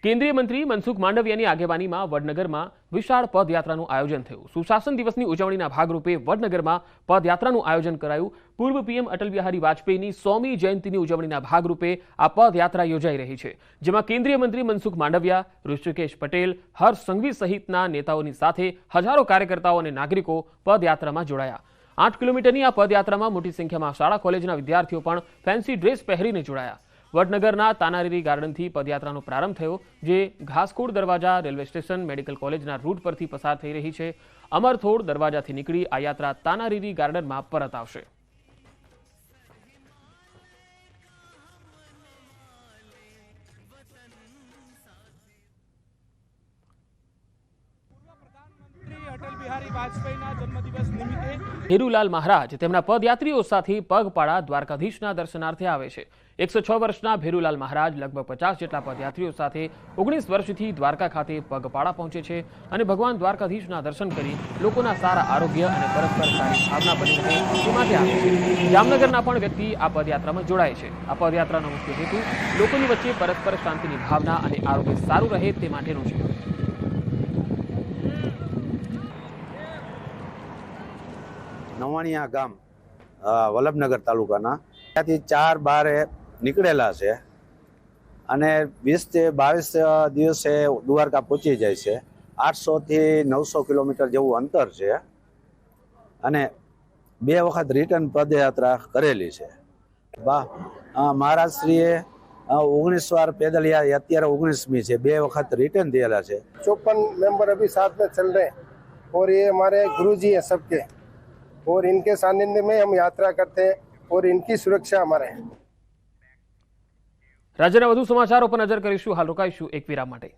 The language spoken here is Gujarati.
કેન્દ્રીય મંત્રી મનસુખ માંડવિયાની આગેવાનીમાં વડનગરમાં વિશાળ પદયાત્રાનું આયોજન થયું। સુશાસન દિવસની ઉજવણીના ભાગરૂપે વડનગરમાં પદયાત્રાનું આયોજન કરાયું। પૂર્વ પીએમ અટલ બિહારી વાજપેયીની 100મી જયંતિની ઉજવણીના ભાગરૂપે આ પદયાત્રા યોજાઈ રહી છે, જેમાં કેન્દ્રીય મંત્રી મનસુખ માંડવિયા, ઋષિકેશ પટેલ, હર્ષ સંઘવી સહિતના નેતાઓની સાથે હજારો કાર્યકર્તાઓ અને નાગરિકો પદયાત્રામાં જોડાયા। 8 કિલોમીટરની આ પદયાત્રામાં મોટી સંખ્યામાં શાળા કોલેજના વિદ્યાર્થીઓ પણ ફેન્સી ડ્રેસ પહેરીને જોડાયા। વડનગરના તાનારીરી ગાર્ડનથી પદયાત્રાનો પ્રારંભ થયો, જે ઘાસકોડ દરવાજા રેલવે સ્ટેશન મેડિકલ કોલેજના રૂટ પરથી પસાર થઈ રહી છે। અમરથોડ દરવાજાથી નીકળી આ યાત્રા તાનારીરી ગાર્ડનમાં પરત આવશે। અટલ બિહારી વાજપેયીના જન્મદિવસ નિમિત્તે હીરુલાલ મહારાજ તેમના પદયાત્રીઓ સાથે પગપાળા દ્વારકાધીશના દર્શનાર્થે આવે છે। 106 વર્ષના ભેરુલાલ મહારાજ લગભગ 50 જેટલા પદયાત્રીઓ સાથે 19 વર્ષથી દ્વારકા ખાતે પગપાળા પહોંચે છે અને ભગવાન દ્વારકાધીશના દર્શન કરી લોકોના સારા આરોગ્ય અને પરસ્પર સારી ભાવના બની રહે તે માટે આવે છે। જામનગરના પણ વ્યક્તિ આ પદયાત્રામાં જોડાય છે। આ પદયાત્રાનો મુખ્ય હેતુ લોકોની વચ્ચે પરસ્પર શાંતિની ભાવના અને આરોગ્ય સારું રહે તે માટેનો છે। નવાણિયા ગામ વલ્લભનગર તાલુકાના ત્યાંથી 4/12 નીકળેલા છે અને 20 થી 22 દિવસે દ્વારકા પહોંચી જાય છે। 800 થી 900 કિલોમીટર જેવું અંતર છે અને 2 વખત રિટર્ન પદયાત્રા કરેલી છે। મહારાજશ્રીએ 19 વાર पैदल यात्रा, અત્યારે 19મી છે। 2 वक्त रिटर्न दिया है। 54 मेंबर अभी साथ में चल रहे हैं और ये हमारे गुरुजी हैं सबके, और इनके सानिध्य में हम यात्रा करते हैं और इनकी सुरक्षा हमारे हैं। રાજ્યના વધુ સમાચારો પર નજર કરીશું। હાલ રોકાઈશું એક વિરામ માટે।